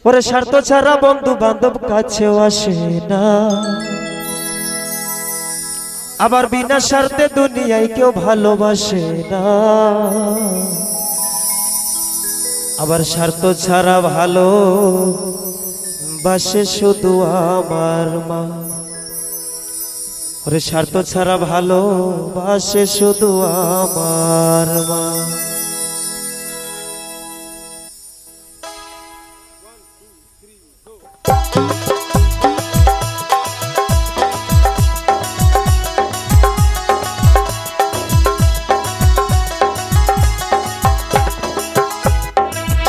ওরে স্বার্থ ছাড়া বন্ধু বান্ধব কাছেও আসে না, আবার বিনা স্বার্থে দুনিয়ায় কেউ ভালোবাসে না। আবার স্বার্থ ছাড়া ভালো বাসে শুধু আমার মা। ওরে স্বার্থ ছাড়া ভালো বাসে শুধু আমার মা।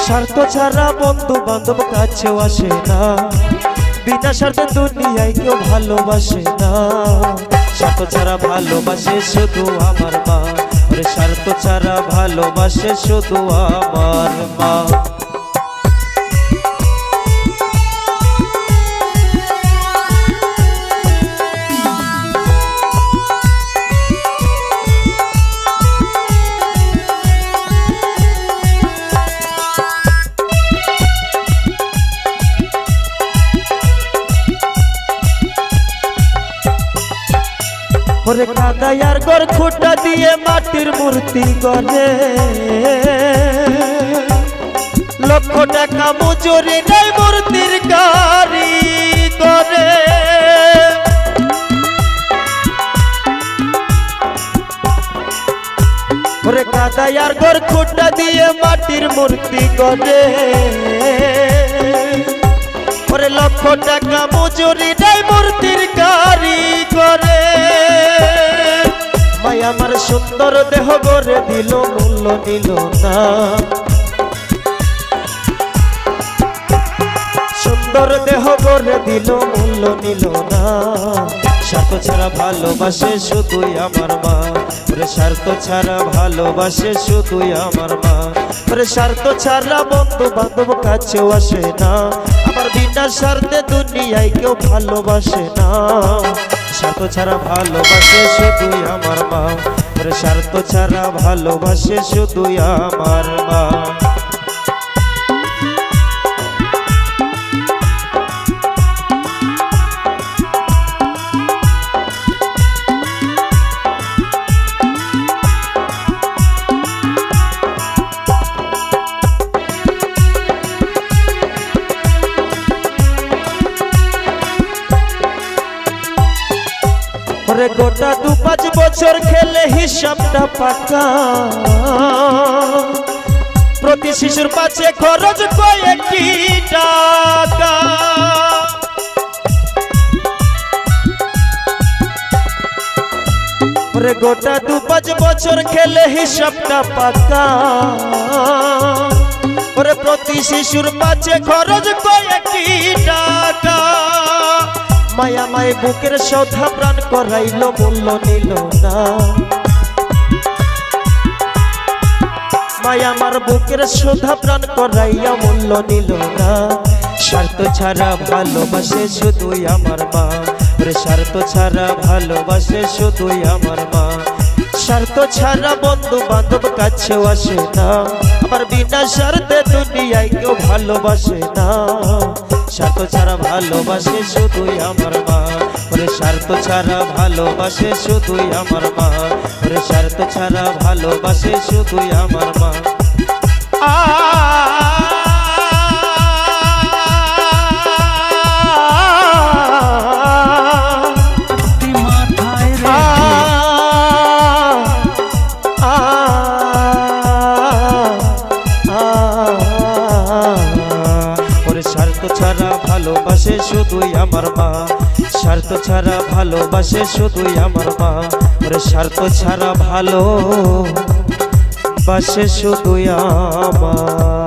স্বার্থ ছাড়া বন্ধু বান্ধব কাছেও আসে না, বিনা স্বার্থে দুনিয়ায় কেউ ভালোবাসে না। স্বার্থ ছাড়া ভালোবাসে শুধু আমার মা। ওরে স্বার্থ ছাড়া ভালোবাসে শুধু আমার মা। ওরে কাদায়ার ঘর খুঁটা দিয়ে মাটির মূর্তি গড়ে, লক্ষ টাকা মজুরি নেই মূর্তির কারিগরে। ওরে কাদায়ার ঘর খুঁটা দিয়ে মাটির মূর্তি গড়ে, ওরে লক্ষ টাকা মজুরি নেই মূর্তির কারিগরে। মাই আমার সুন্দর দেহ গড়ে দিল, মূল্য নিল না। সুন্দর দেহ গড়ে দিল, মূল্য নিল না। স্বার্থ ছাড়া ভালোবাসে শুধুই আমার মা। ওরে স্বার্থ ছাড়া ভালোবাসে শুধুই আমার মা। ওরে স্বার্থ ছাড়া বন্ধু বান্ধব কাছেও আসে না, আবার বিনা স্বার্থে দুনিয়ায় কেউ ভালোবাসে না। স্বার্থ ছাড়া ভালোবাসে শুধুই আমার মা। ওরে স্বার্থ ছাড়া ভালোবাসে শুধুই আমার মা। ওরে গোটা 2-5 বছর খেলে হিসাবটা পাকা, প্রতি শিশুর পাশে খরচ কয়েকটি টাকা। ওরে গোটা 2-5 বছর খেলে হিসাবটা পাকা, ওরে প্রতি শিশুর পাশে খরচ কয়েকটি টাকা। মায়া মায় বুকের সৌধা প্রাণ করাইল, মূল্য নিল না। মায়া আমার বুকের সৌধা প্রাণ করাইয়া মূল্য নিল না। স্বার্থ ছাড়া ভালোবাসে শুধুই আমার মা। ওরে স্বার্থ ছাড়া ভালোবাসে শুধুই আমার মা। স্বার্থ ছাড়া বন্ধু বান্ধব কাছেও আসে না, আবার বিনা স্বার্থে দুনিয়ায় কেউ ভালোবাসে না। স্বার্থ ছাড়া ভালোবাসে শুধুই আমার মা। ওরে স্বার্থ ছাড়া ভালোবাসে শুধুই আমার মা। ওরে স্বার্থ ছাড়া ভালোবাসে শুধুই আমার মা। স্বার্থ ছাড়া ভালোবাসে শুধুই আমার মা। স্বার্থ ছাড়া ভালোবাসে শুধুই আমার মা। ওরে স্বার্থ ছাড়া ভালোবাসে শুধুই আমার